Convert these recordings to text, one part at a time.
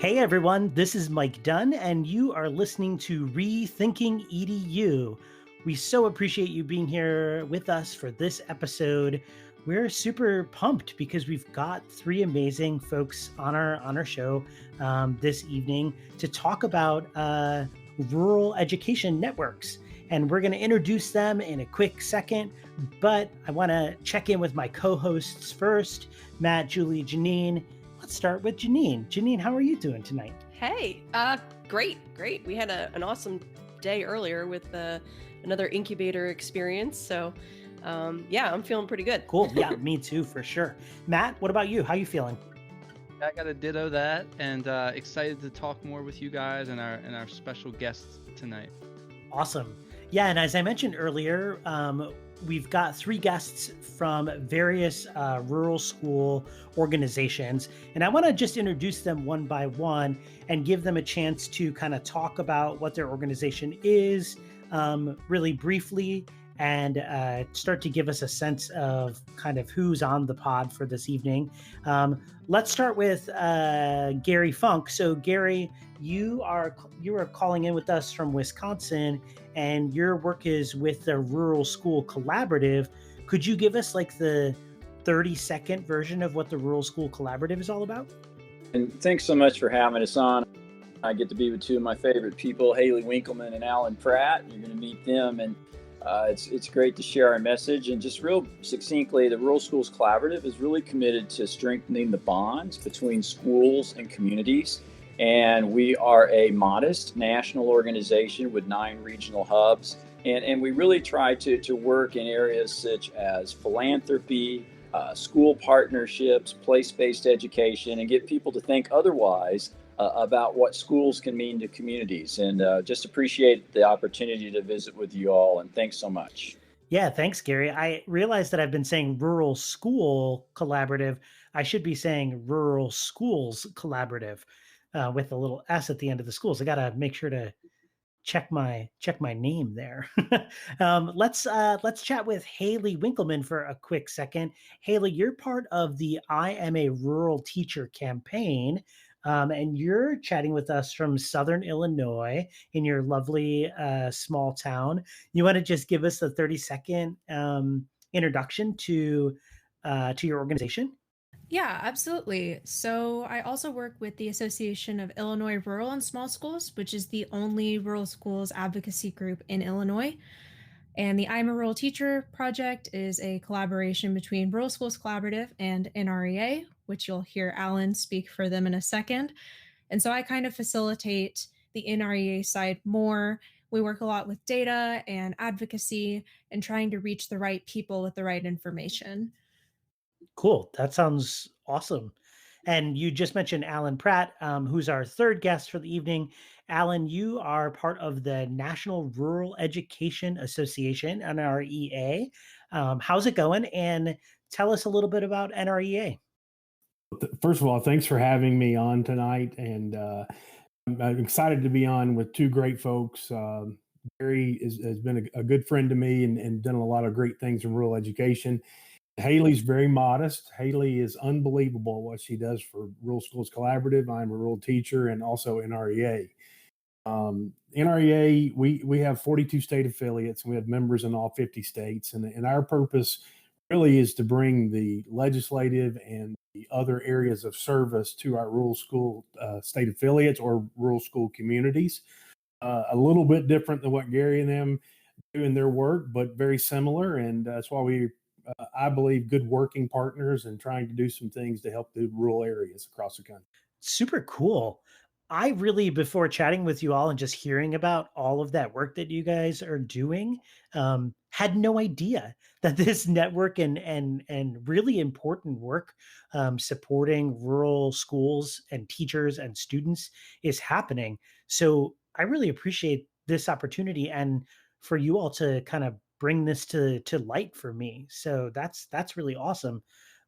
Hey everyone, this is Mike Dunn, and you are listening to Rethinking EDU. We so appreciate you being here with us for this episode. We're super pumped because we've got three amazing folks on our show this evening to talk about rural education networks. And we're going to introduce them in a quick second, but I want to check in with my co-hosts first, Matt, Julie, Janine. Let's start with Janine. Janine, how are you doing tonight? Hey, great. We had an awesome day earlier with another incubator experience. So, yeah, I'm feeling pretty good. Cool. Yeah, me too, for sure. Matt, what about you? How you feeling? I got to ditto that, and excited to talk more with you guys and our special guests tonight. Awesome. Yeah, and as I mentioned earlier, we've got three guests from various rural school organizations, and I want to just introduce them one by one and give them a chance to kind of talk about what their organization is, really briefly, and start to give us a sense of kind of who's on the pod for this evening. Let's start with Gary Funk. So Gary, you are calling in with us from Wisconsin, and your work is with the Rural School Collaborative. Could you give us like the 30-second version of what the Rural School Collaborative is all about? And thanks so much for having us on. I get to be with two of my favorite people, Haley Winkleman and Alan Pratt. You're going to meet them, and it's great to share our message. And just real succinctly, the Rural Schools Collaborative is really committed to strengthening the bonds between schools and communities. And we are a modest national organization with 9 regional hubs. And we really try to work in areas such as philanthropy, school partnerships, place-based education, and get people to think otherwise about what schools can mean to communities. And just appreciate the opportunity to visit with you all. And thanks so much. Yeah, thanks, Gary. I realize that I've been saying Rural School Collaborative. I should be saying Rural Schools Collaborative with a little S at the end of the schools. I got to make sure to check my name there. Let's chat with Haley Winkleman for a quick second. Haley, you're part of the I Am a Rural Teacher campaign. And you're chatting with us from Southern Illinois in your lovely small town. You want to just give us a 30-second introduction to your organization? Yeah, absolutely. So I also work with the Association of Illinois Rural and Small Schools, which is the only rural schools advocacy group in Illinois. And the I'm a Rural Teacher project is a collaboration between Rural Schools Collaborative and NREA, which you'll hear Alan speak for them in a second. And so I kind of facilitate the NREA side more. We work a lot with data and advocacy and trying to reach the right people with the right information. Cool. That sounds awesome. And you just mentioned Alan Pratt, who's our third guest for the evening. Alan, you are part of the National Rural Education Association, NREA. How's it going? And tell us a little bit about NREA. First of all, thanks for having me on tonight. And I'm excited to be on with two great folks. Gary has been a good friend to me and done a lot of great things in rural education. Haley's very modest. Haley is unbelievable what she does for Rural Schools Collaborative. I'm a rural teacher and also NREA. NREA, we have 42 state affiliates and we have members in all 50 states. And our purpose really is to bring the legislative and the other areas of service to our rural school state affiliates or rural school communities. A little bit different than what Gary and them do in their work, but very similar. And that's why I believe, good working partners and trying to do some things to help the rural areas across the country. Super cool. I really, before chatting with you all and just hearing about all of that work that you guys are doing, had no idea that this network and really important work supporting rural schools and teachers and students is happening. So I really appreciate this opportunity and for you all to kind of bring this to light for me. So that's really awesome.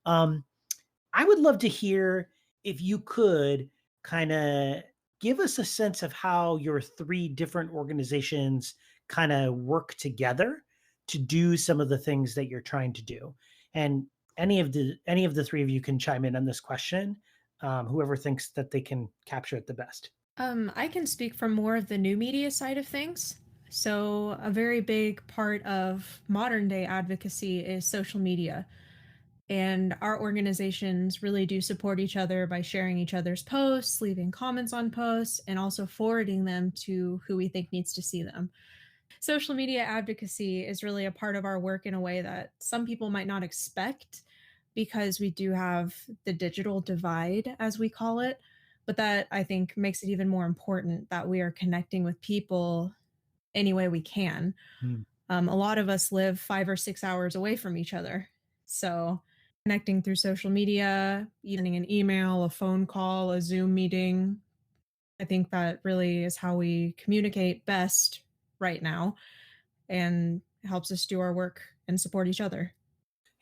I would love to hear if you could kind of give us a sense of how your three different organizations kind of work together to do some of the things that you're trying to do. And any of the three of you can chime in on this question. whoever thinks that they can capture it the best. I can speak from more of the new media side of things. So, a very big part of modern day advocacy is social media. And our organizations really do support each other by sharing each other's posts, leaving comments on posts, and also forwarding them to who we think needs to see them. Social media advocacy is really a part of our work in a way that some people might not expect because we do have the digital divide, as we call it. But that I think makes it even more important that we are connecting with people any way we can. Mm. A lot of us live 5 or 6 hours away from each other. So connecting through social media, sending an email, a phone call, a Zoom meeting, I think that really is how we communicate best right now and helps us do our work and support each other.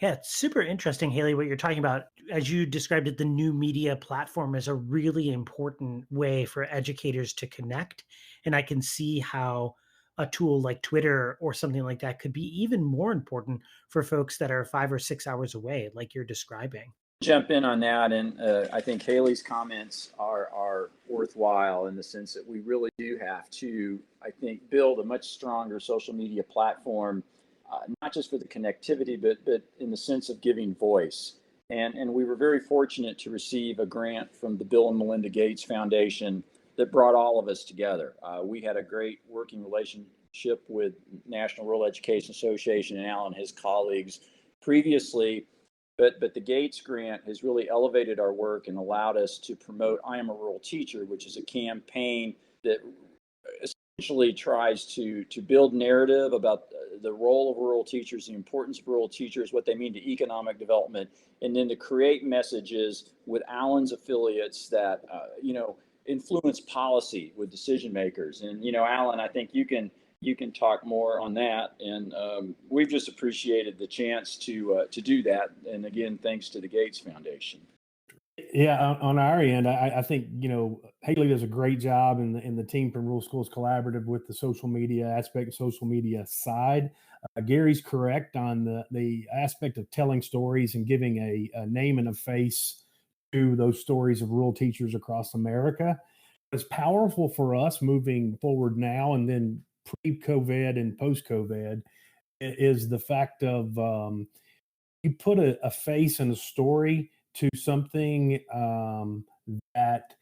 Yeah, it's super interesting, Haley, what you're talking about. As you described it, the new media platform is a really important way for educators to connect. And I can see how a tool like Twitter or something like that could be even more important for folks that are 5 or 6 hours away, like you're describing. Jump in on that, and I think Haley's comments are worthwhile in the sense that we really do have to, I think, build a much stronger social media platform, not just for the connectivity, but in the sense of giving voice. And we were very fortunate to receive a grant from the Bill and Melinda Gates Foundation that brought all of us together. We had a great working relationship with National Rural Education Association and Alan and his colleagues previously. But the Gates grant has really elevated our work and allowed us to promote I Am a Rural Teacher, which is a campaign that essentially tries to build narrative about the role of rural teachers, the importance of rural teachers, what they mean to economic development, and then to create messages with Alan's affiliates that influence policy with decision makers. And Alan, I think you can talk more on that. And we've just appreciated the chance to do that. And again, thanks to the Gates Foundation. Yeah, on our end, I think Haley does a great job, and the team from Rural Schools Collaborative with the social media aspect, social media side. Gary's correct on the aspect of telling stories and giving a name and a face to those stories of rural teachers across America. It's powerful for us moving forward now, and then pre-COVID and post-COVID is the fact of you put a face and a story to something that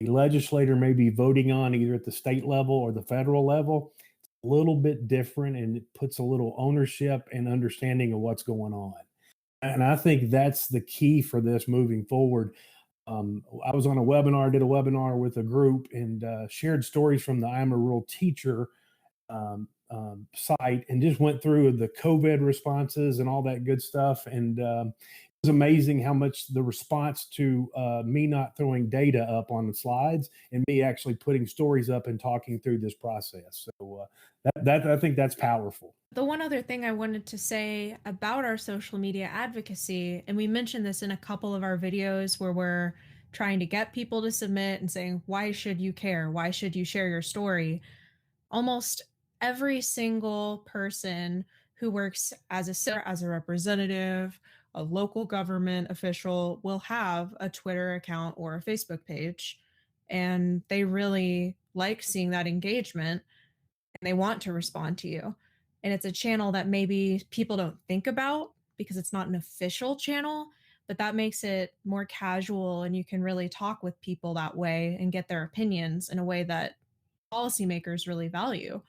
a legislator may be voting on either at the state level or the federal level. It's a little bit different, and it puts a little ownership and understanding of what's going on. And I think that's the key for this moving forward. I was on did a webinar with a group and shared stories from the I'm a Rural Teacher site, and just went through the COVID responses and all that good stuff. And it was amazing how much the response to me not throwing data up on the slides and me actually putting stories up and talking through this process. So that I think that's powerful. The one other thing I wanted to say about our social media advocacy, and we mentioned this in a couple of our videos where we're trying to get people to submit and saying, why should you care? Why should you share your story? Almost every single person who works as a representative, a local government official will have a Twitter account or a Facebook page. And they really like seeing that engagement, and they want to respond to you. And it's a channel that maybe people don't think about because it's not an official channel, but that makes it more casual, and you can really talk with people that way and get their opinions in a way that policymakers really value.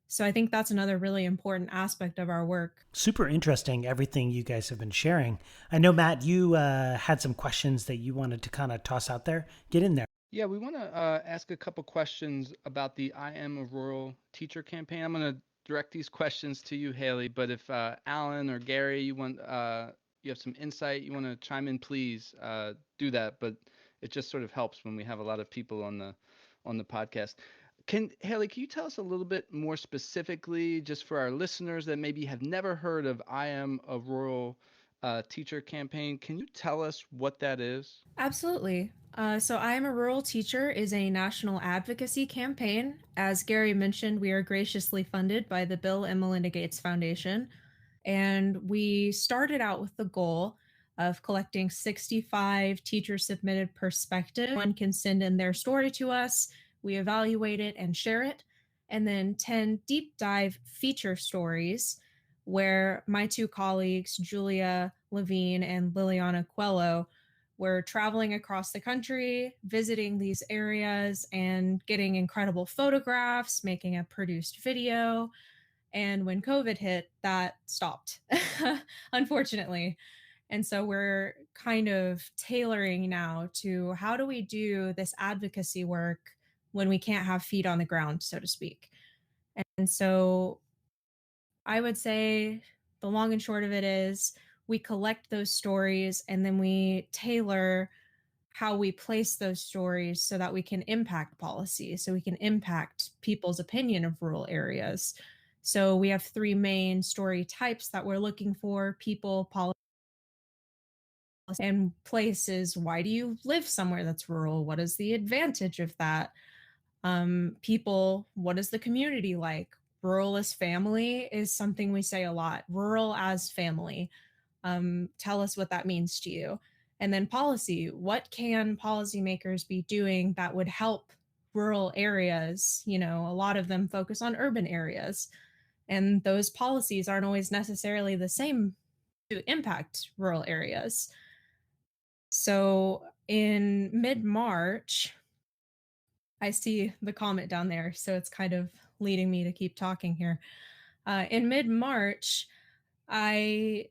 So I think that's another really important aspect of our work. Super interesting, everything you guys have been sharing. I know, Matt, you had some questions that you wanted to kind of toss out there. Get in there. Yeah, we want to ask a couple questions about the I Am a Rural Teacher campaign. I'm going to direct these questions to you, Haley, but if Alan or Gary, you have some insight, you want to chime in, please do that. But it just sort of helps when we have a lot of people on the podcast. Haley, can you tell us a little bit more specifically, just for our listeners that maybe have never heard of I Am a Rural Teacher campaign? Can you tell us what that is? Absolutely. So I Am a Rural Teacher is a national advocacy campaign. As Gary mentioned, we are graciously funded by the Bill and Melinda Gates Foundation. And we started out with the goal of collecting 65 teacher submitted perspectives. One can send in their story to us, we evaluate it and share it, and then 10 deep dive feature stories where my two colleagues, Julia Levine and Liliana Coelho, were traveling across the country, visiting these areas and getting incredible photographs, making a produced video. And when COVID hit, that stopped, unfortunately. And so we're kind of tailoring now to how do we do this advocacy work when we can't have feet on the ground, so to speak. And so I would say the long and short of it is we collect those stories and then we tailor how we place those stories so that we can impact policy, so we can impact people's opinion of rural areas. So we have three main story types that we're looking for: people, policy, and places. Why do you live somewhere that's rural? What is the advantage of that? People, what is the community like? Rural as family is something we say a lot. Rural as family. Tell us what that means to you. And then policy. What can policymakers be doing that would help rural areas? You know, a lot of them focus on urban areas, and those policies aren't always necessarily the same to impact rural areas. So in mid March, I see the comment down there, so it's kind of leading me to keep talking here. In mid March, I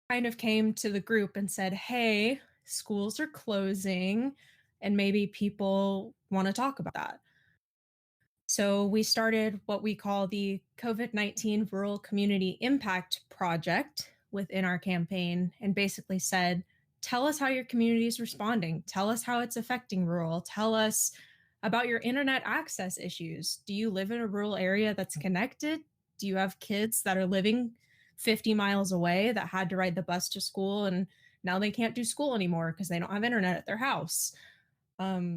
kind of came to the group and said, hey, schools are closing, and maybe people want to talk about that. So we started what we call the COVID-19 Rural Community Impact Project within our campaign, and basically said, tell us how your community is responding. Tell us how it's affecting rural. Tell us about your internet access issues. Do you live in a rural area that's connected? Do you have kids that are living 50 miles away that had to ride the bus to school and now they can't do school anymore because they don't have internet at their house?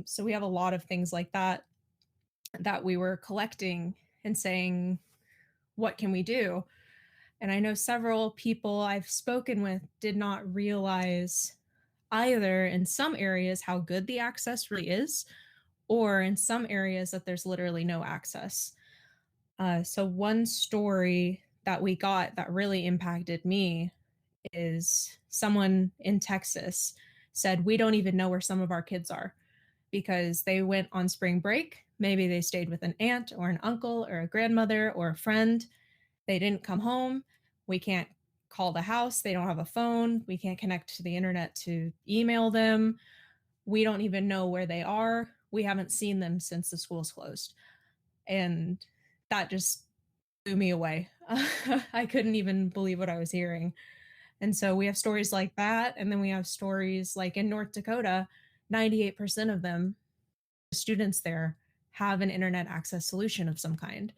So we have a lot of things like that we were collecting and saying, what can we do? And I know several people I've spoken with did not realize either in some areas how good the access really is, or in some areas that there's literally no access. So one story that we got that really impacted me is someone in Texas said, we don't even know where some of our kids are because they went on spring break. Maybe they stayed with an aunt or an uncle or a grandmother or a friend. They didn't come home. We can't call the house. They don't have a phone. We can't connect to the internet to email them. We don't even know where they are. We haven't seen them since the school's closed. And that just blew me away. I couldn't even believe what I was hearing. And so we have stories like that. And then we have stories like in North Dakota, 98% of them, students there, have an internet access solution of some kind.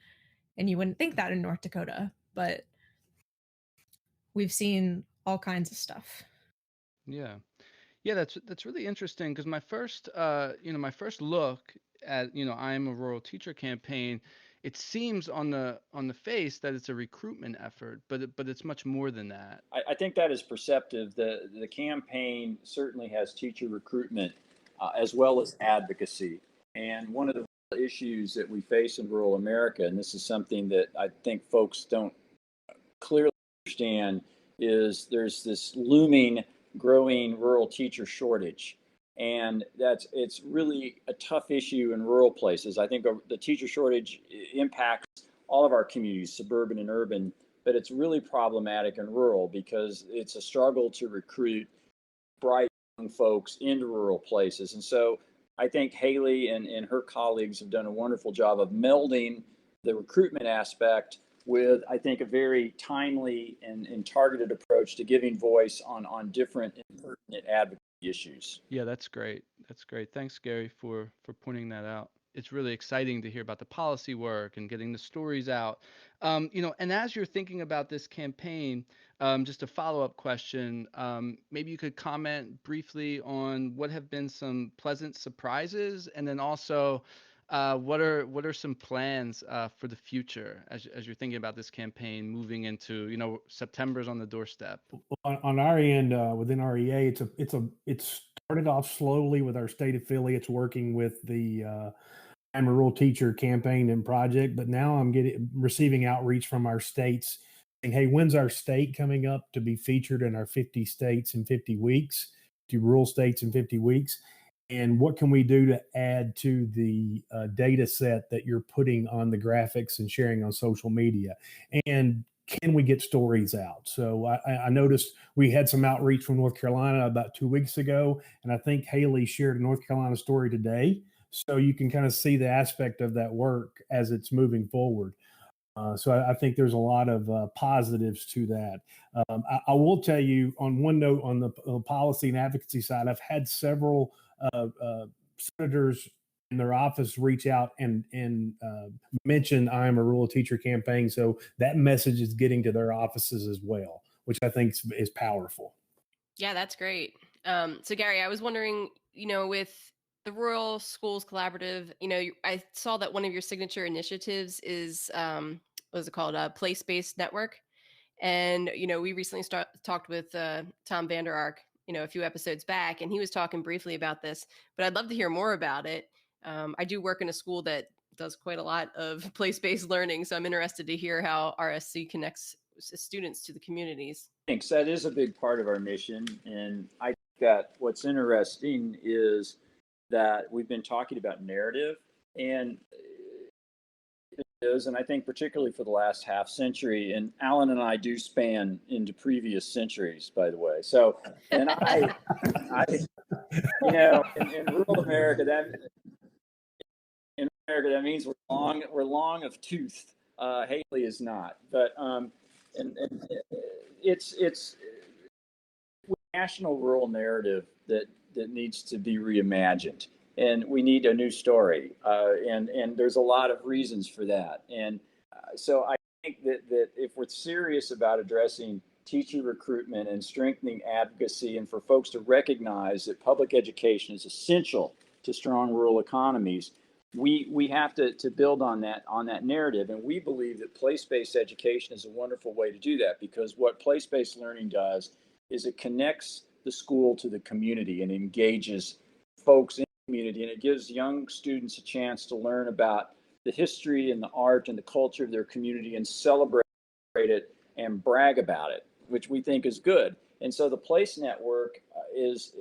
And you wouldn't think that in North Dakota, but we've seen all kinds of stuff. Yeah. Yeah, that's really interesting because my first my first look at I am a rural teacher campaign, it seems on the face that it's a recruitment effort, but it's much more than that. I think that is perceptive. The campaign certainly has teacher recruitment as well as advocacy. And one of the issues that we face in rural America, and this is something that I think folks don't clearly understand, is there's this looming, growing rural teacher shortage. And it's really a tough issue in rural places. I think the teacher shortage impacts all of our communities, suburban and urban, but it's really problematic in rural because it's a struggle to recruit bright young folks into rural places. And so I think Haley and her colleagues have done a wonderful job of melding the recruitment aspect with, I think, a very timely and targeted approach to giving voice on different and pertinent advocacy issues. Yeah, that's great. That's great. Thanks, Gary, for pointing that out. It's really exciting to hear about the policy work and getting the stories out. And as you're thinking about this campaign, just a follow-up question, maybe you could comment briefly on what have been some pleasant surprises, and then also what are some plans for the future as you're thinking about this campaign moving into, September's on the doorstep? On our end, within REA, it's started off slowly with our state affiliates working with the I'm a Rural Teacher campaign and project, but now I'm receiving outreach from our states saying, "Hey, when's our state coming up to be featured in our 50 states in 50 weeks, to rural states in 50 weeks?" And what can we do to add to the data set that you're putting on the graphics and sharing on social media? And can we get stories out? So I noticed we had some outreach from North Carolina about 2 weeks ago, and I think Haley shared a North Carolina story today. So you can kind of see the aspect of that work as it's moving forward. So I think there's a lot of positives to that. I will tell you on one note on the policy and advocacy side, I've had several senators in their office reach out and mention I am a rural teacher campaign. So that message is getting to their offices as well, which I think is powerful. Yeah, that's great. So Gary, I was wondering, with the Rural Schools Collaborative, I saw that one of your signature initiatives is, what is it called? A place-based network. And, we recently talked with Tom Vander Ark, a few episodes back, and he was talking briefly about this, but I'd love to hear more about it. I do work in a school that does quite a lot of place-based learning, so I'm interested to hear how RSC connects students to the communities. Thanks. That is a big part of our mission. And I think that what's interesting is that we've been talking about narrative, and it is, and I think particularly for the last half century, and Alan and I do span into previous centuries, by the way. So, and in rural America, that means we're long of tooth. Haley is not, but and it's national rural narrative that needs to be reimagined, and we need a new story, and there's a lot of reasons for that. And so I think that if we're serious about addressing teacher recruitment and strengthening advocacy, and for folks to recognize that public education is essential to strong rural economies, we have to build on that narrative. And we believe that place-based education is a wonderful way to do that, because what place-based learning does is it connects the school to the community and engages folks in the community, and it gives young students a chance to learn about the history and the art and the culture of their community and celebrate it and brag about it, which we think is good. And so the Place Network is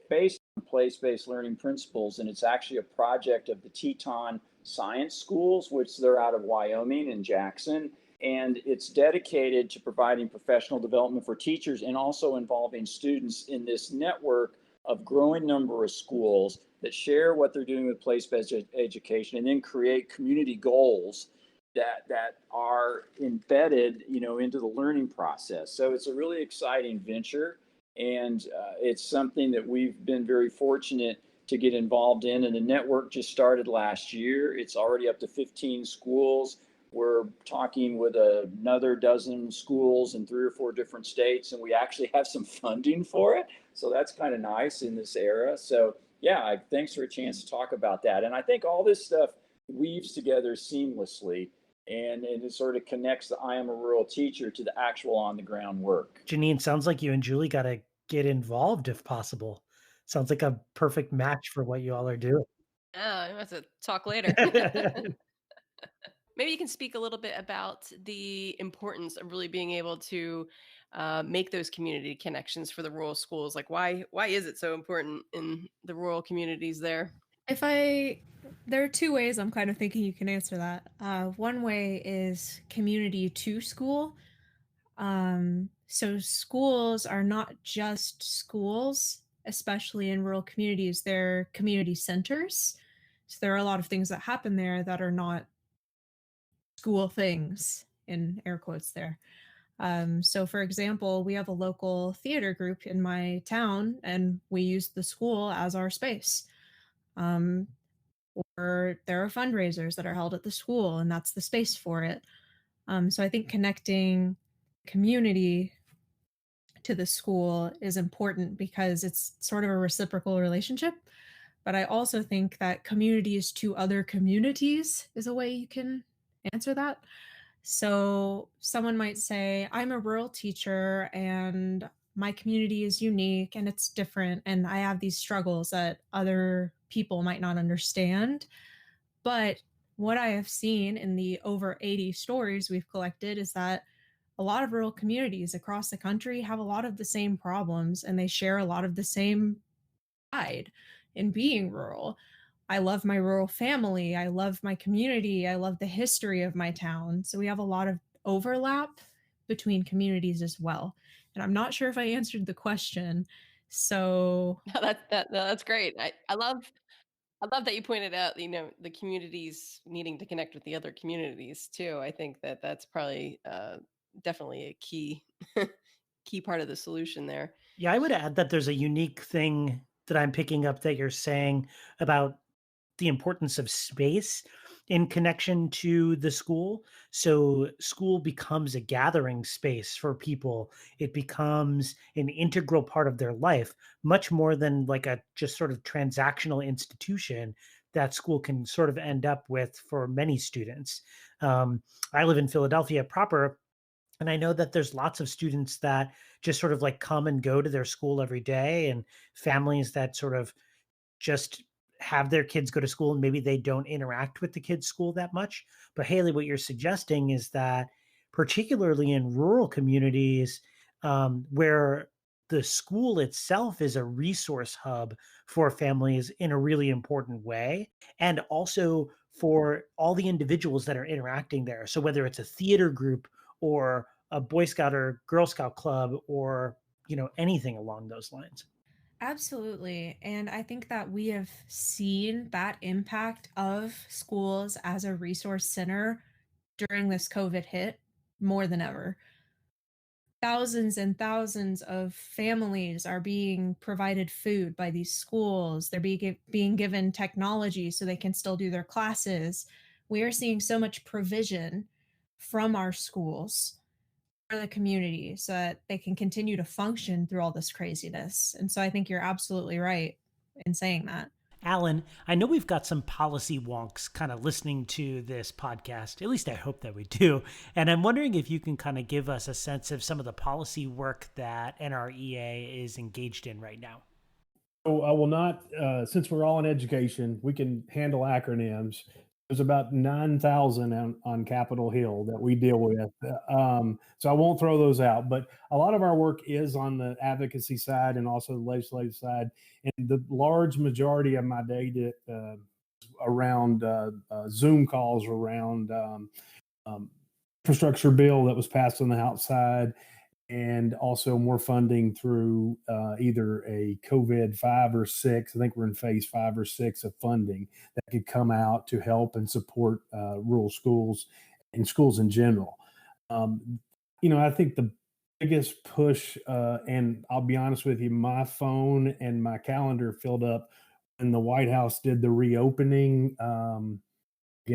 based on place-based learning principles, and it's actually a project of the Teton Science Schools, which they're out of Wyoming and Jackson. And it's dedicated to providing professional development for teachers, and also involving students in this network of growing number of schools that share what they're doing with place-based education, and then create community goals that are embedded, into the learning process. So it's a really exciting venture, and it's something that we've been very fortunate to get involved in. And the network just started last year. It's already up to 15 schools. We're talking with another dozen schools in 3 or 4 different states, and we actually have some funding for it. So that's kind of nice in this era. So yeah, thanks for a chance to talk about that. And I think all this stuff weaves together seamlessly, and it sort of connects the I am a rural teacher to the actual on the ground work. Janine, sounds like you and Julie got to get involved if possible. Sounds like a perfect match for what you all are doing. Oh, we have to talk later. Maybe you can speak a little bit about the importance of really being able to make those community connections for the rural schools. Like, why is it so important in the rural communities there? There are 2 ways I'm kind of thinking you can answer that. One way is community to school. So schools are not just schools, especially in rural communities. They're community centers. So there are a lot of things that happen there that are not school things, in air quotes there. So for example, we have a local theater group in my town, and we use the school as our space. Or there are fundraisers that are held at the school, and that's the space for it. So I think connecting community to the school is important because it's sort of a reciprocal relationship. But I also think that communities to other communities is a way you can answer that. So someone might say, I'm a rural teacher and my community is unique and it's different, and I have these struggles that other people might not understand. But what I have seen in the over 80 stories we've collected is that a lot of rural communities across the country have a lot of the same problems and they share a lot of the same pride in being rural. I love my rural family. I love my community. I love the history of my town. So we have a lot of overlap between communities as well. And I'm not sure if I answered the question. So No, that's great. I love that you pointed out, the communities needing to connect with the other communities too. I think that that's probably definitely a key key part of the solution there. Yeah, I would add that there's a unique thing that I'm picking up that you're saying about the importance of space in connection to the school. So, school becomes a gathering space for people. It becomes an integral part of their life, much more than like a just sort of transactional institution that school can sort of end up with for many students. I live in Philadelphia proper, and I know that there's lots of students that just sort of like come and go to their school every day, and families that sort of just have their kids go to school and maybe they don't interact with the kids' school that much. But Haley, what you're suggesting is that, particularly in rural communities, where the school itself is a resource hub for families in a really important way, and also for all the individuals that are interacting there. So whether it's a theater group or a Boy Scout or Girl Scout club or anything along those lines. absolutely. And I think that we have seen that impact of schools as a resource center during this COVID hit more than ever. Thousands and thousands of families are being provided food by these schools. They're being given technology so they can still do their classes. We are seeing so much provision from our schools for the community so that they can continue to function through all this craziness. And so I think you're absolutely right in saying that. Alan, I know we've got some policy wonks kind of listening to this podcast. At least I hope that we do. And I'm wondering if you can kind of give us a sense of some of the policy work that NREA is engaged in right now. So I will not, since we're all in education, we can handle acronyms. There's about 9,000 on Capitol Hill that we deal with. So I won't throw those out, but a lot of our work is on the advocacy side and also the legislative side. And the large majority of my day around Zoom calls around infrastructure bill that was passed on the House side, and also more funding through either a COVID 5 or 6. I think we're in phase 5 or 6 of funding that could come out to help and support rural schools and schools in general. I think the biggest push, and I'll be honest with you, my phone and my calendar filled up when the White House did the reopening,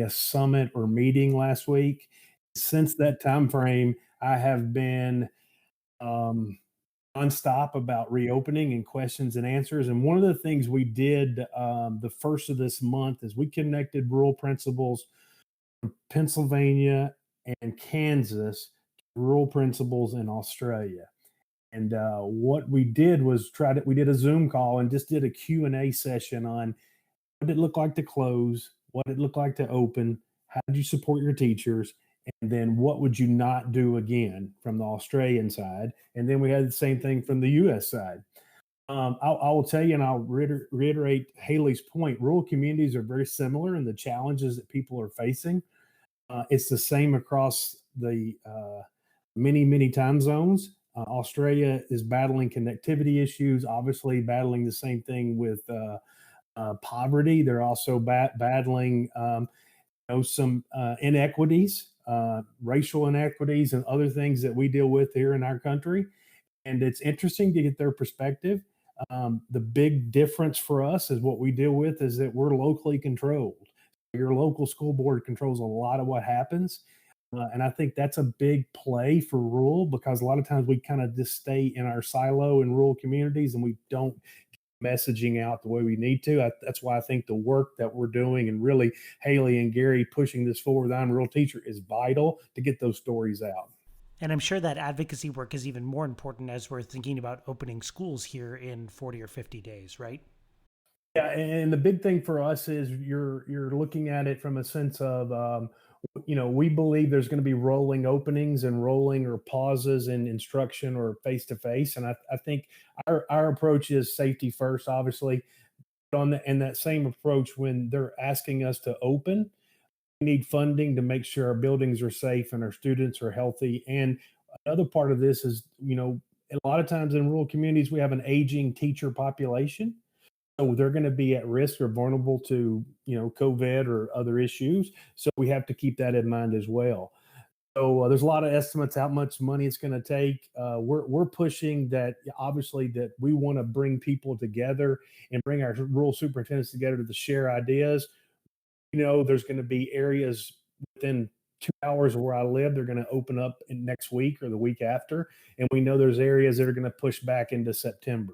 summit or meeting last week. Since that time frame, I have been nonstop about reopening and questions and answers. And one of the things we did the first of this month is we connected rural principals from Pennsylvania and Kansas to rural principals in Australia. And what we did was we did a Zoom call and just did a Q&A session on what did it look like to close, what did it look like to open, how did you support your teachers, and then what would you not do again from the Australian side? And then we had the same thing from the U.S. side. I will tell you, and I'll reiterate Haley's point, rural communities are very similar in the challenges that people are facing. It's the same across the many, many time zones. Australia is battling connectivity issues, obviously battling the same thing with poverty. They're also battling some inequities, racial inequities, and other things that we deal with here in our country. And it's interesting to get their perspective. The big difference for us is what we deal with is that we're locally controlled. Your local school board controls a lot of what happens. And I think that's a big play for rural, because a lot of times we kind of just stay in our silo in rural communities and we don't messaging out the way we need to. That's why I think the work that we're doing, and really Haley and Gary pushing this forward, I'm a Rural Teacher, is vital to get those stories out. And I'm sure that advocacy work is even more important as we're thinking about opening schools here in 40 or 50 days, right? Yeah, and the big thing for us is you're looking at it from a sense of, we believe there's going to be rolling openings and rolling or pauses in instruction or face to face, and I think our approach is safety first, obviously. But and that same approach, when they're asking us to open, we need funding to make sure our buildings are safe and our students are healthy. And another part of this is, a lot of times in rural communities we have an aging teacher population. So they're going to be at risk or vulnerable to, COVID or other issues. So we have to keep that in mind as well. So there's a lot of estimates how much money it's going to take. We're pushing that, obviously, that we want to bring people together and bring our rural superintendents together to share ideas. There's going to be areas within 2 hours of where I live, they're going to open up in next week or the week after. And we know there's areas that are going to push back into September.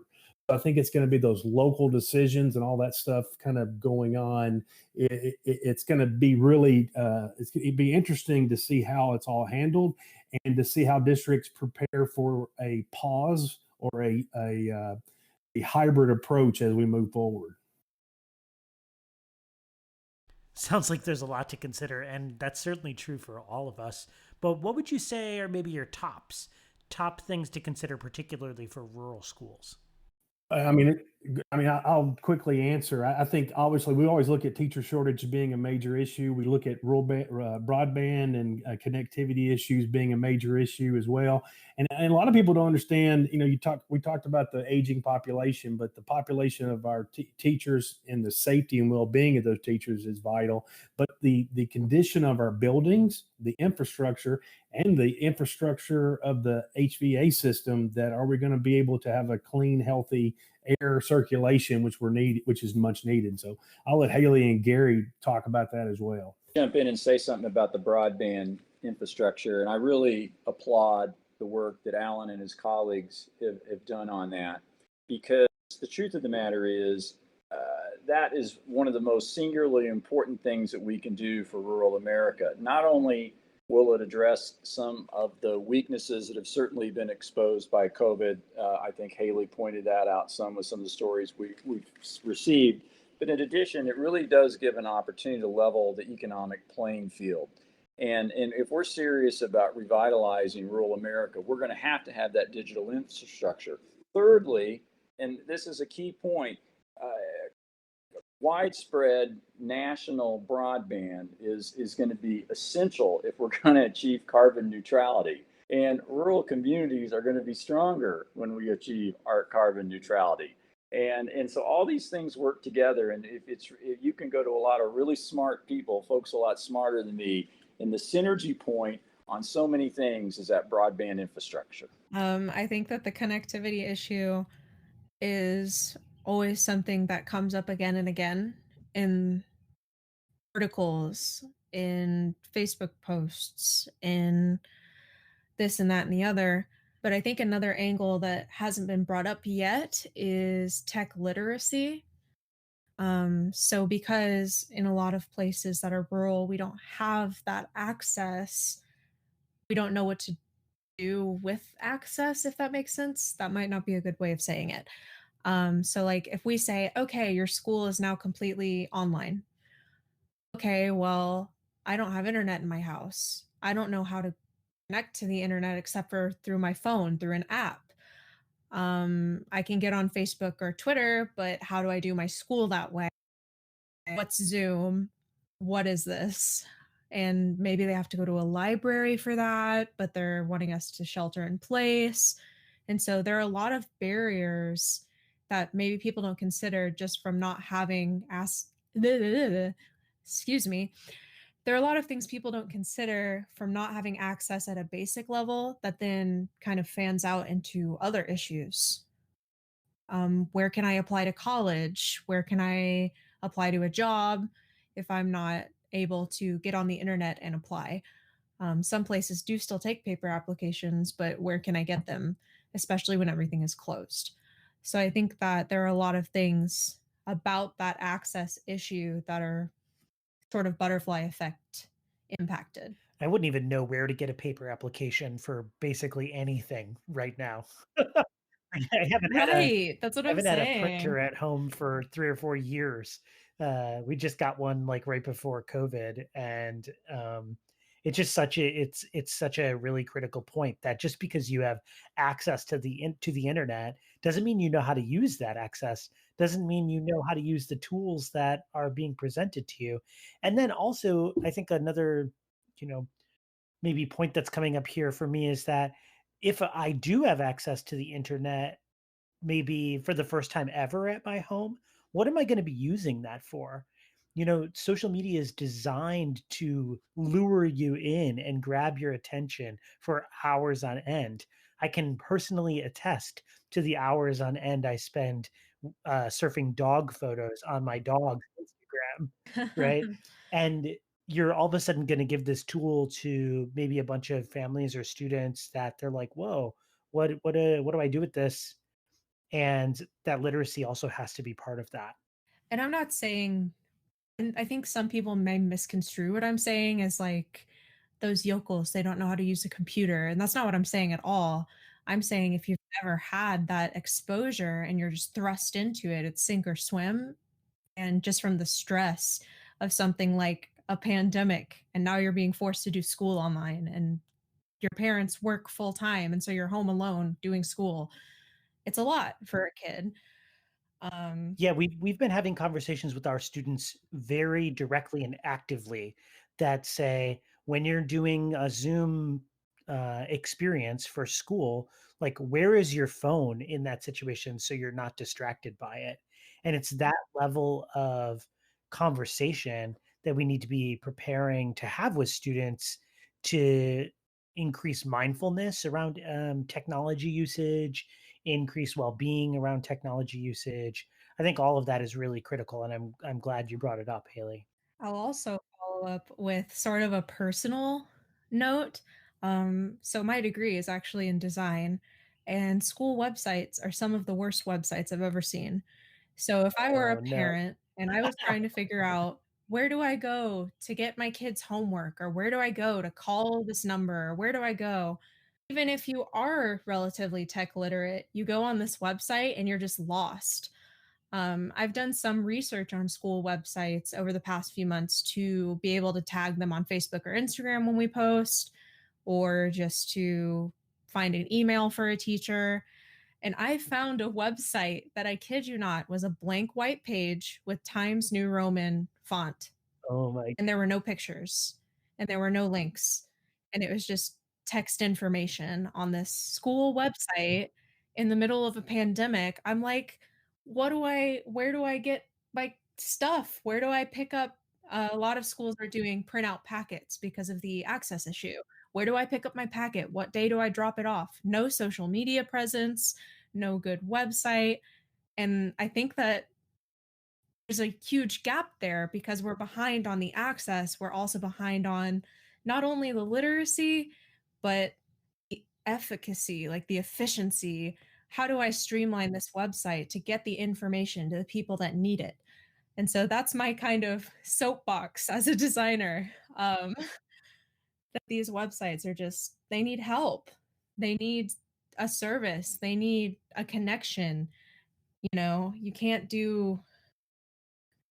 I think it's going to be those local decisions and all that stuff kind of going on. It's going to be really, it'd be interesting to see how it's all handled and to see how districts prepare for a pause or a hybrid approach as we move forward. Sounds like there's a lot to consider, and that's certainly true for all of us. But what would you say are maybe your top things to consider, particularly for rural schools? I'll quickly answer. I think obviously we always look at teacher shortage being a major issue. We look at rural broadband and connectivity issues being a major issue as well. And a lot of people don't understand. We talked about the aging population, but the population of our teachers and the safety and well-being of those teachers is vital. But the condition of our buildings, the infrastructure, and the infrastructure of the HVA system, that are we going to be able to have a clean, healthy air circulation, which is much needed. So I'll let Haley and Gary talk about that as well. Jump in and say something about the broadband infrastructure, and I really applaud the work that Alan and his colleagues have done on that, because the truth of the matter is that is one of the most singularly important things that we can do for rural America. Not only will it address some of the weaknesses that have certainly been exposed by COVID? I think Haley pointed that out with some of the stories we've received. But in addition, it really does give an opportunity to level the economic playing field. And if we're serious about revitalizing rural America, we're going to have that digital infrastructure. Thirdly, and this is a key point, widespread national broadband is going to be essential if we're going to achieve carbon neutrality. And rural communities are going to be stronger when we achieve our carbon neutrality. And so all these things work together. And if you can go to a lot of really smart people, folks a lot smarter than me, and the synergy point on so many things is that broadband infrastructure. I think that the connectivity issue is always something that comes up again and again in articles, in Facebook posts, in this and that and the other. But I think another angle that hasn't been brought up yet is tech literacy. So because in a lot of places that are rural, we don't have that access, we don't know what to do with access, if that makes sense. That might not be a good way of saying it. So like if we say, okay, your school is now completely online. Okay, well, I don't have internet in my house. I don't know how to connect to the internet except for through my phone, through an app. I can get on Facebook or Twitter, but how do I do my school that way? What's Zoom? What is this? And maybe they have to go to a library for that, but they're wanting us to shelter in place. And so there are a lot of barriers that maybe people don't consider just from not having excuse me. There are a lot of things people don't consider from not having access at a basic level that then kind of fans out into other issues. Where can I apply to college? Where can I apply to a job if I'm not able to get on the internet and apply? Some places do still take paper applications, but where can I get them, especially when everything is closed? So I think that there are a lot of things about that access issue that are sort of butterfly effect impacted. I wouldn't even know where to get a paper application for basically anything right now. I haven't had a Right. That's what I I'm haven't had a printer saying. at home for 3 or 4 years. We just got one, like, right before COVID, and, it's just it's such a really critical point that just because you have access to the internet doesn't mean you know how to use that access, doesn't mean you know how to use the tools that are being presented to you. And then also, I think another, you know, maybe point that's coming up here for me is that if I do have access to the internet, maybe for the first time ever at my home, what am I going to be using that for? Social media is designed to lure you in and grab your attention for hours on end. I can personally attest to the hours on end I spend surfing dog photos on my dog's Instagram, right? And you're all of a sudden going to give this tool to maybe a bunch of families or students that they're like, "Whoa, what do I do with this?" And that literacy also has to be part of that. And I'm not saying, and I think some people may misconstrue what I'm saying as like those yokels, they don't know how to use a computer. And that's not what I'm saying at all. I'm saying if you've never had that exposure and you're just thrust into it, it's sink or swim. And just from the stress of something like a pandemic, and now you're being forced to do school online, and your parents work full time. And so you're home alone doing school. It's a lot for a kid. Um, Yeah, we've been having conversations with our students very directly and actively that say when you're doing a Zoom experience for school, like where is your phone in that situation so you're not distracted by it? And it's that level of conversation that we need to be preparing to have with students to increase mindfulness around technology usage, increase well-being around technology usage. I think all of that is really critical, and I'm glad you brought it up, Haley. I'll also follow up with sort of a personal note. So my degree is actually in design, and school websites are some of the worst websites I've ever seen. So if I were Oh, a no. parent and I was trying to figure out where do I go to get my kids' homework, or where do I go to call this number, or where do I go? Even if you are relatively tech literate, you go on this website and you're just lost. I've done some research on school websites over the past few months to be able to tag them on Facebook or Instagram when we post, or just to find an email for a teacher. And I found a website that, I kid you not, was a blank white page with Times New Roman font, Oh my. and there were no pictures and there were no links. And it was just text information on this school website in the middle of a pandemic. I'm like, where do I get my stuff? Where do I pick up? A lot of schools are doing printout packets because of the access issue. Where do I pick up my packet? What day do I drop it off? No social media presence, no good website. And I think that there's a huge gap there because we're behind on the access. We're also behind on not only the literacy, but the efficacy, like the efficiency. How do I streamline this website to get the information to the people that need it? And so that's my kind of soapbox as a designer. That these websites are just, they need help. They need a service. They need a connection. You can't do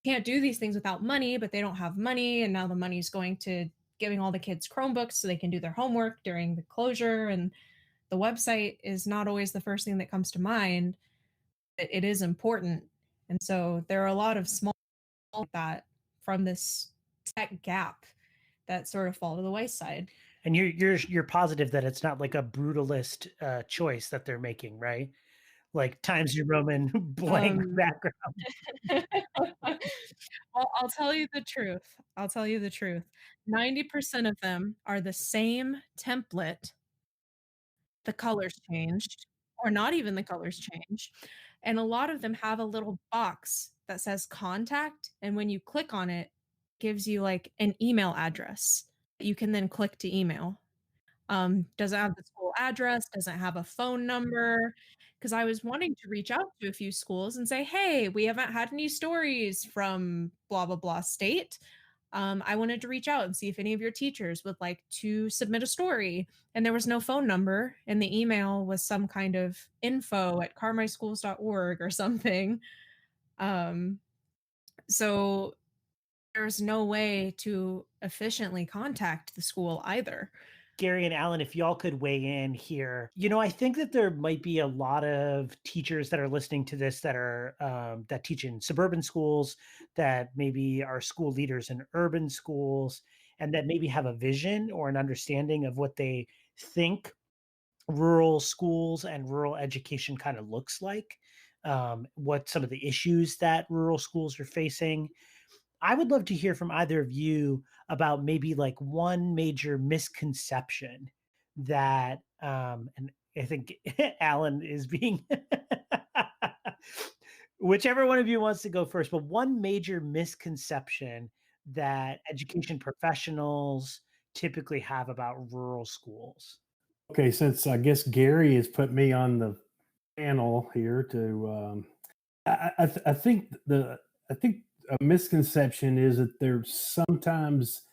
these things without money, but they don't have money. And now the money's going to giving all the kids Chromebooks so they can do their homework during the closure. And the website is not always the first thing that comes to mind. It is important. And so there are a lot of small that from this tech gap that sort of fall to the wayside. And you're positive that it's not like a brutalist choice that they're making, right? Like Times New Roman blank Um, background. well, I'll tell you the truth. 90% of them are the same template. The colors changed, or not even the colors changed. And a lot of them have a little box that says contact. And when you click on it, gives you like an email address that you can then click to email. Doesn't have the school address, doesn't have a phone number. Because I was wanting to reach out to a few schools and say, hey, we haven't had any stories from blah, blah, blah state. I wanted to reach out and see if any of your teachers would like to submit a story. And there was no phone number, and the email was some kind of info@carmyschools.org or something. Um, so there's no way to efficiently contact the school either. Gary and Alan, if y'all could weigh in here, I think that there might be a lot of teachers that are listening to this that are that teach in suburban schools, that maybe are school leaders in urban schools, and that maybe have a vision or an understanding of what they think rural schools and rural education kind of looks like, what some of the issues that rural schools are facing. I would love to hear from either of you about maybe like one major misconception that, and I think Alan is being, whichever one of you wants to go first, but one major misconception that education professionals typically have about rural schools. Okay, since I guess Gary has put me on the panel here to, I think a misconception is that there's sometimes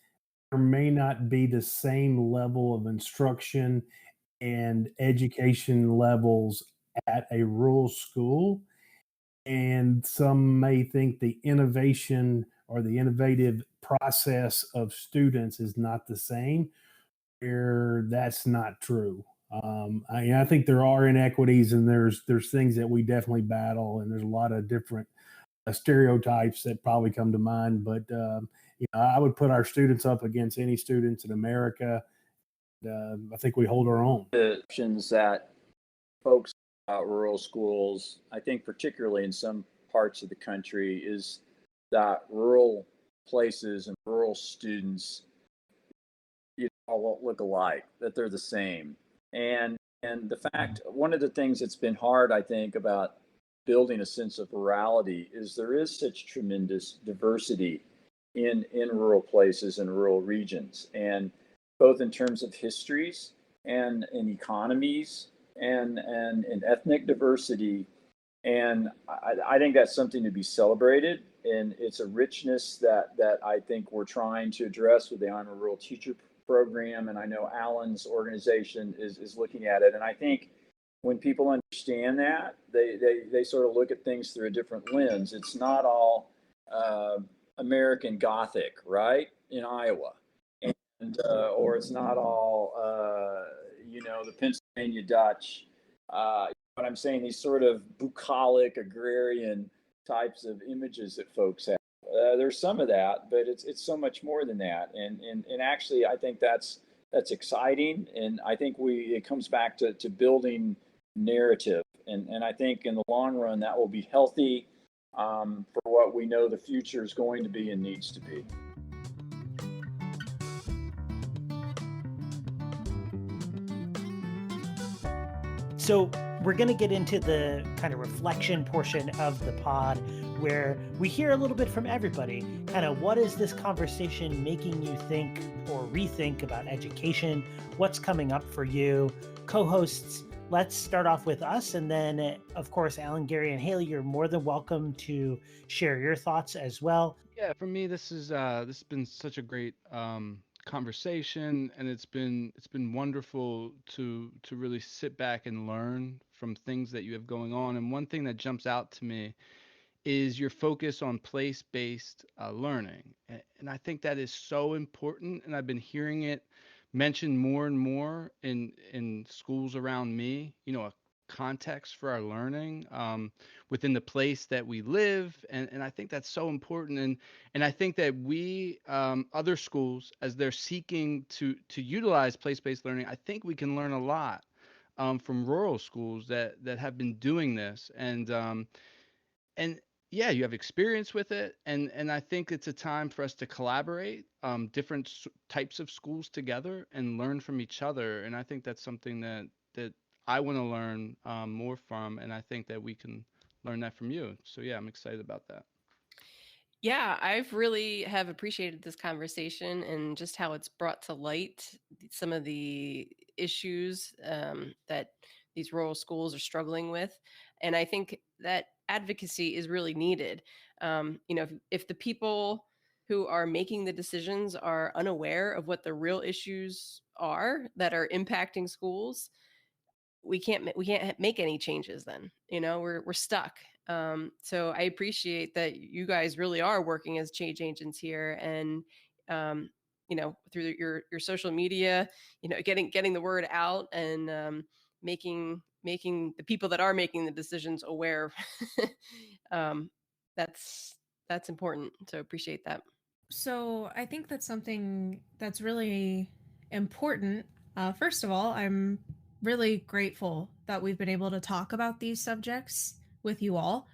there may not be the same level of instruction and education levels at a rural school. And some may think the innovation or the innovative process of students is not the same, where that's not true. I think there are inequities, and there's things that we definitely battle, and there's a lot of different stereotypes that probably come to mind. But I would put our students up against any students in America. I think we hold our own. The options that folks about rural schools, I think particularly in some parts of the country, is that rural places and rural students all won't look alike, that they're the same. And the fact, one of the things that's been hard, I think, about building a sense of rurality is there is such tremendous diversity in rural places and rural regions, and both in terms of histories and in economies and ethnic diversity. And I think that's something to be celebrated, and it's a richness that I think we're trying to address with the I'm a Rural Teacher program, and I know Alan's organization is looking at it. And I think when people understand that, they sort of look at things through a different lens. It's not all American Gothic, right, in Iowa, and or it's not all the Pennsylvania Dutch. What I'm saying, these sort of bucolic agrarian types of images that folks have. There's some of that, but it's so much more than that. And actually, I think that's exciting. And I think it comes back to building narrative. And I think in the long run, that will be healthy for what we know the future is going to be and needs to be. So we're going to get into the kind of reflection portion of the pod, where we hear a little bit from everybody. Kind of, what is this conversation making you think or rethink about education? What's coming up for you? Co-hosts, let's start off with us. And then, of course, Alan, Gary, and Haley, you're more than welcome to share your thoughts as well. Yeah, for me, this has been such a great conversation, and it's been wonderful to really sit back and learn from things that you have going on. And one thing that jumps out to me is your focus on place-based learning, and I think that is so important. And I've been hearing it mentioned more and more in schools around me. A context for our learning within the place that we live, and I think that's so important. And I think that we other schools, as they're seeking to utilize place-based learning, I think we can learn a lot from rural schools that have been doing this. And yeah, you have experience with it, and I think it's a time for us to collaborate different types of schools together and learn from each other. And I think that's something that I want to learn more from, and I think that we can learn that from you. So yeah, I'm excited about that. Yeah, I've really have appreciated this conversation and just how it's brought to light some of the issues that these rural schools are struggling with. And I think that advocacy is really needed. If the people who are making the decisions are unaware of what the real issues are that are impacting schools, we can't make any changes. Then we're stuck. So I appreciate that you guys really are working as change agents here, and through your social media, getting the word out, and making the people that are making the decisions aware. um, that's important. So appreciate that. So I think that's something that's really important. First of all, I'm really grateful that we've been able to talk about these subjects with you all.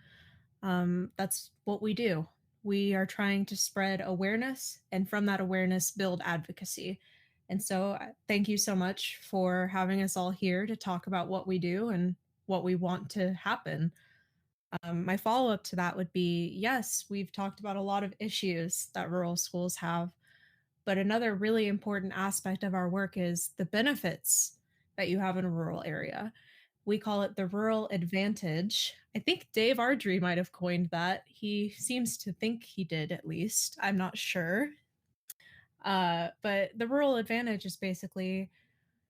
That's what we do. We are trying to spread awareness, and from that awareness, build advocacy. And so, thank you so much for having us all here to talk about what we do and what we want to happen. My follow up to that would be yes, we've talked about a lot of issues that rural schools have, but another really important aspect of our work is the benefits that you have in a rural area. We call it the rural advantage. I think Dave Ardrey might have coined that. He seems to think he did, at least. I'm not sure. But the rural advantage is basically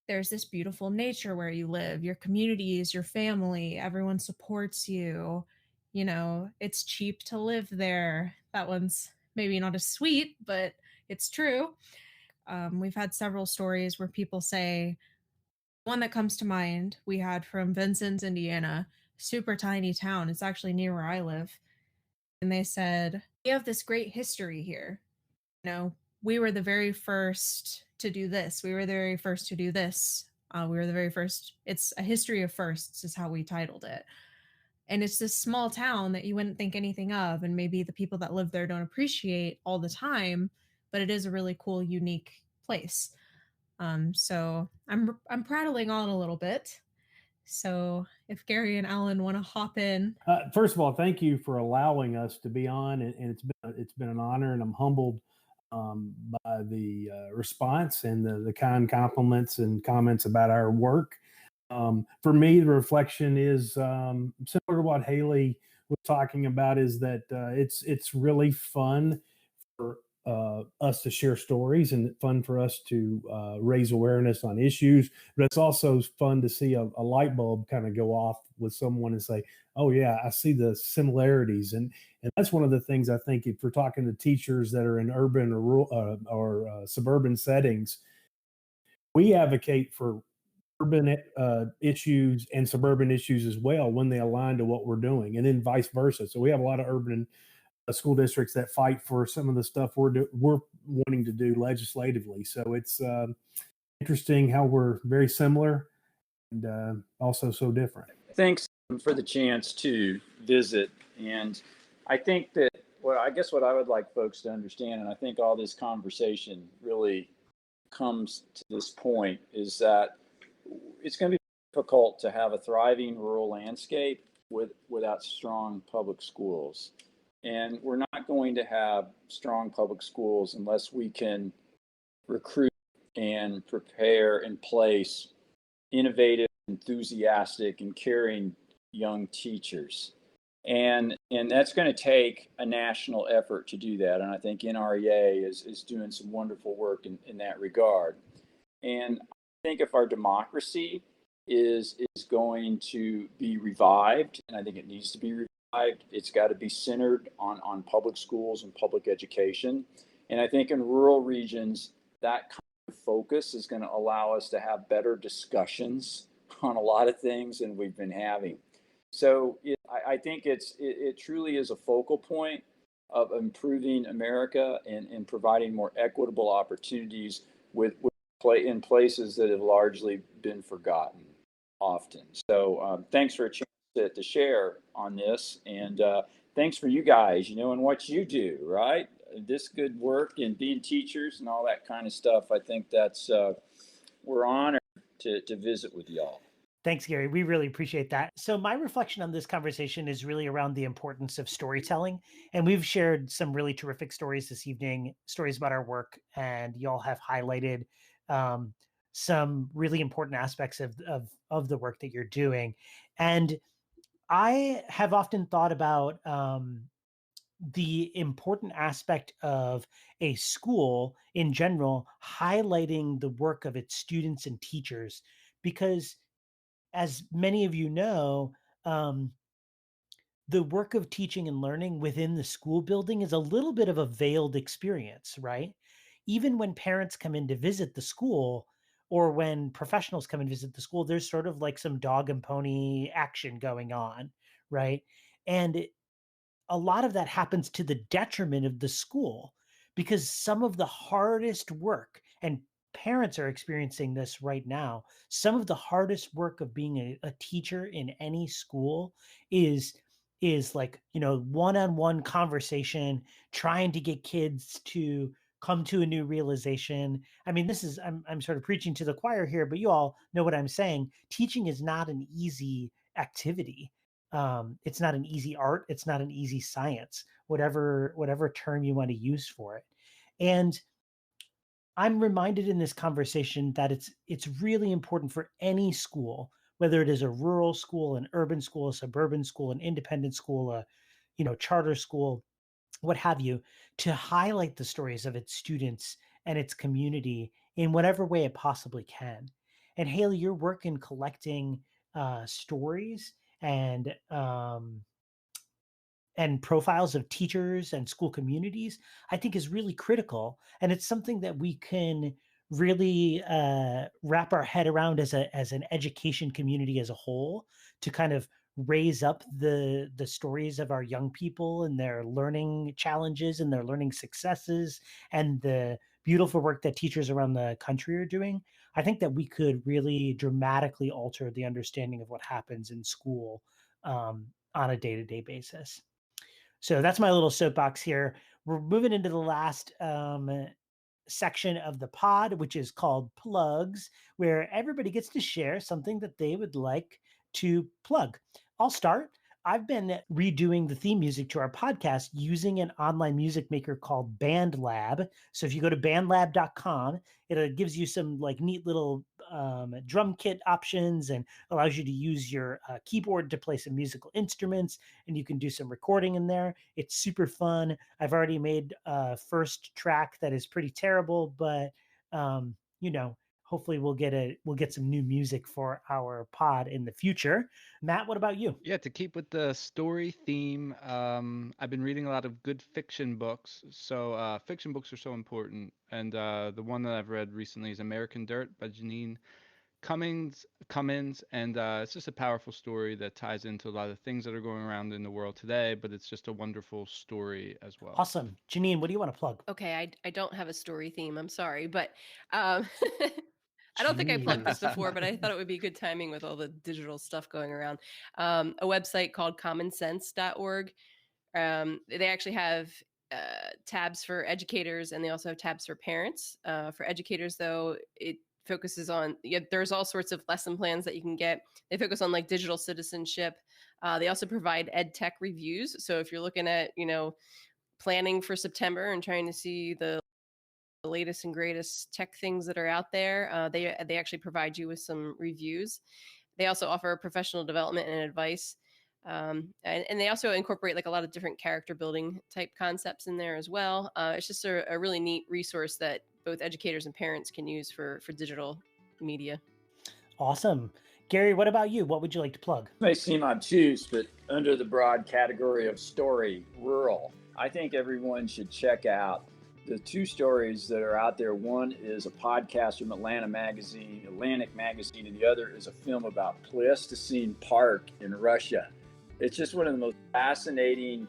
there's this beautiful nature where you live, your community is your family, everyone supports you. It's cheap to live there. That one's maybe not as sweet, but it's true. We've had several stories where people say, one that comes to mind we had from Vincennes, Indiana, super tiny town. It's actually near where I live. And they said, we have this great history here. We were the very first to do this. We were the very first to do this. We were the very first. It's a history of firsts, is how we titled it. And it's this small town that you wouldn't think anything of. And maybe the people that live there don't appreciate all the time, but it is a really cool, unique place. So I'm prattling on a little bit. So if Gary and Alan want to hop in. First of all, thank you for allowing us to be on, and it's been an honor, and I'm humbled by the response and the kind compliments and comments about our work. For me, the reflection is similar to what Haley was talking about, is that it's really fun for us to share stories, and fun for us to raise awareness on issues. But it's also fun to see a light bulb kind of go off with someone and say, oh yeah, I see the similarities. And that's one of the things I think, if we're talking to teachers that are in urban or rural or suburban settings, we advocate for urban issues and suburban issues as well when they align to what we're doing, and then vice versa. So we have a lot of urban school districts that fight for some of the stuff we're wanting to do legislatively. So it's interesting how we're very similar and also so different. Thanks for the chance to visit. And I think that, well, I guess what I would like folks to understand, and I think all this conversation really comes to this point, is that it's going to be difficult to have a thriving rural landscape without strong public schools. And we're not going to have strong public schools unless we can recruit and prepare and place innovative, enthusiastic, and caring young teachers. And that's going to take a national effort to do that. And I think NREA is doing some wonderful work in that regard. And I think if our democracy is going to be revived, and I think it needs to be revived, it's got to be centered on public schools and public education. And I think in rural regions, that kind of focus is going to allow us to have better discussions on a lot of things than we've been having. So I think it truly is a focal point of improving America and providing more equitable opportunities in places that have largely been forgotten often. So thanks for a chance to share on this, and thanks for you guys, and what you do, right? This good work and being teachers and all that kind of stuff. I think that's we're honored to visit with y'all. Thanks, Gary. We really appreciate that. So my reflection on this conversation is really around the importance of storytelling. And we've shared some really terrific stories this evening, stories about our work, and y'all have highlighted some really important aspects of the work that you're doing. And I have often thought about the important aspect of a school in general highlighting the work of its students and teachers, because as many of you know, um, the work of teaching and learning within the school building is a little bit of a veiled experience, right? Even when parents come in to visit the school, or when professionals come and visit the school, there's sort of like some dog and pony action going on, right? And a lot of that happens to the detriment of the school, because some of the hardest work, and parents are experiencing this right now, some of the hardest work of being a teacher in any school is like, one-on-one conversation, trying to get kids to come to a new realization. I mean, this is, I'm sort of preaching to the choir here, but you all know what I'm saying. Teaching is not an easy activity. It's not an easy art. It's not an easy science, whatever term you want to use for it. And I'm reminded in this conversation that it's really important for any school, whether it is a rural school, an urban school, a suburban school, an independent school, a charter school, what have you, to highlight the stories of its students and its community in whatever way it possibly can. And Haley, your work in collecting stories and profiles of teachers and school communities, I think is really critical. And it's something that we can really wrap our head around as an education community as a whole, to kind of raise up the stories of our young people and their learning challenges and their learning successes, and the beautiful work that teachers around the country are doing. I think that we could really dramatically alter the understanding of what happens in school on a day-to-day basis. So that's my little soapbox here. We're moving into the last section of the pod, which is called plugs, where everybody gets to share something that they would like to plug. I'll start. I've been redoing the theme music to our podcast using an online music maker called BandLab. So if you go to bandlab.com, it gives you some like neat little drum kit options, and allows you to use your keyboard to play some musical instruments, and you can do some recording in there. It's super fun. I've already made a first track that is pretty terrible, but hopefully we'll get some new music for our pod in the future. Matt, what about you? Yeah, to keep with the story theme, I've been reading a lot of good fiction books. So fiction books are so important. And the one that I've read recently is American Dirt by Janine Cummins, and it's just a powerful story that ties into a lot of things that are going around in the world today, but it's just a wonderful story as well. Awesome. Janine, what do you want to plug? Okay, I don't have a story theme. I'm sorry, but I don't think I plugged this before, but I thought it would be good timing with all the digital stuff going around. A website called commonsense.org. They actually have tabs for educators, and they also have tabs for parents. For educators, though, it focuses on, there's all sorts of lesson plans that you can get. They focus on like digital citizenship. They also provide ed tech reviews. So if you're looking at, planning for September and trying to see the latest and greatest tech things that are out there, they actually provide you with some reviews. They also offer professional development and advice. And they also incorporate like a lot of different character building type concepts in there as well. It's just a really neat resource that both educators and parents can use for digital media. Awesome. Gary, what about you? What would you like to plug? It may seem obtuse, but under the broad category of story, rural, I think everyone should check out the two stories that are out there. One is a podcast from Atlantic Magazine, and the other is a film about Pleistocene Park in Russia. It's just one of the most fascinating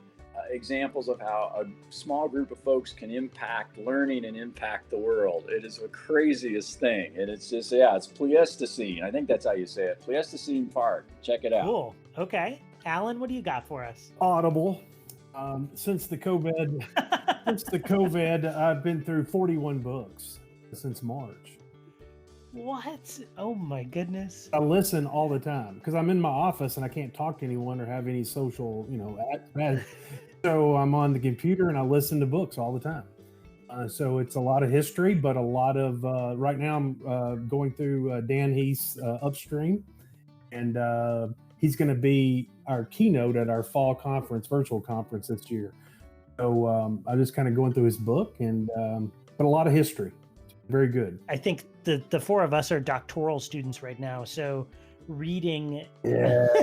examples of how a small group of folks can impact learning and impact the world. It is the craziest thing. And it's just, it's Pleistocene. I think that's how you say it. Pleistocene Park. Check it out. Cool. Okay. Alan, what do you got for us? Audible. Since the COVID, I've been through 41 books since March. What? Oh my goodness. I listen all the time because I'm in my office and I can't talk to anyone or have any social, so I'm on the computer and I listen to books all the time. So it's a lot of history, but a lot of, right now I'm going through Dan Heath's Upstream, and he's going to be our keynote at our fall conference, virtual conference this year. So I'm just kind of going through his book, and but a lot of history. Very good. I think the four of us are doctoral students right now, so reading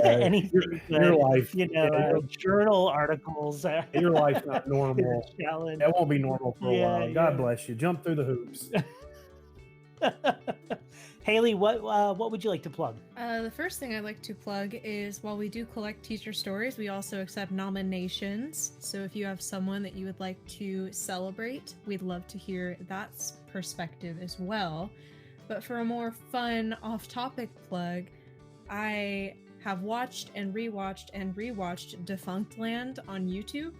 anything, your life, journal articles. Your life's not normal. Challenge. That won't be normal for a while. God bless you. Jump through the hoops. Haley, what would you like to plug? The first thing I'd like to plug is, while we do collect teacher stories, we also accept nominations. So if you have someone that you would like to celebrate, we'd love to hear that perspective as well. But for a more fun, off-topic plug, I have watched and rewatched Defunct Land on YouTube.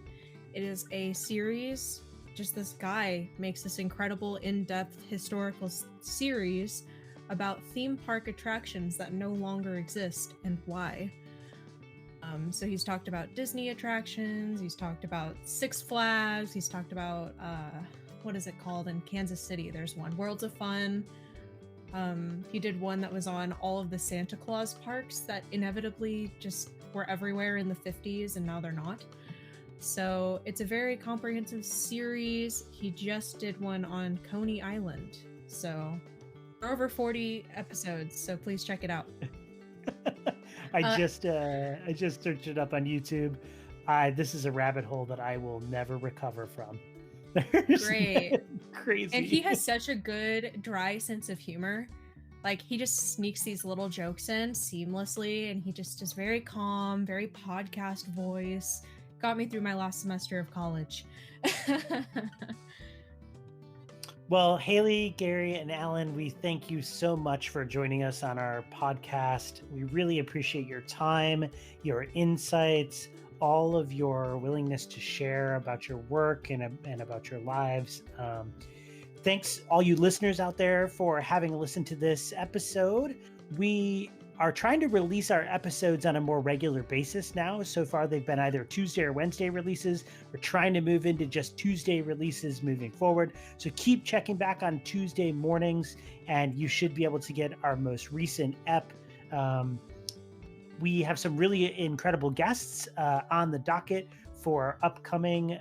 It is a series. Just this guy makes this incredible in-depth historical series about theme park attractions that no longer exist and why. So he's talked about Disney attractions, he's talked about Six Flags, he's talked about, what is it called in Kansas City? There's one, Worlds of Fun. He did one that was on all of the Santa Claus parks that inevitably just were everywhere in the 50s and now they're not. So it's a very comprehensive series. He just did one on Coney Island. So we're over 40 episodes, so please check it out. I just searched it up on YouTube. This is a rabbit hole that I will never recover from. Great. Crazy. And he has such a good dry sense of humor. Like, he just sneaks these little jokes in seamlessly, and he just is very calm, very podcast voice. Got me through my last semester of college. Well, Haley, Gary, and Alan, we thank you so much for joining us on our podcast. We really appreciate your time, your insights, all of your willingness to share about your work and about your lives. Thanks, all you listeners out there, for having listened to this episode. We are trying to release our episodes on a more regular basis now. So far, they've been either Tuesday or Wednesday releases. We're trying to move into just Tuesday releases moving forward. So keep checking back on Tuesday mornings, and you should be able to get our most recent ep. We have some really incredible guests on the docket for upcoming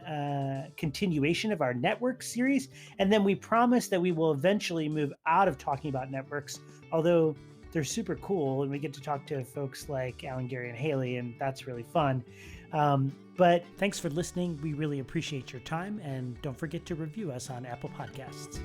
continuation of our network series. And then we promise that we will eventually move out of talking about networks, although they're super cool and we get to talk to folks like Alan, Gary, and Haley, and that's really fun. But thanks for listening. We really appreciate your time, and don't forget to review us on Apple Podcasts.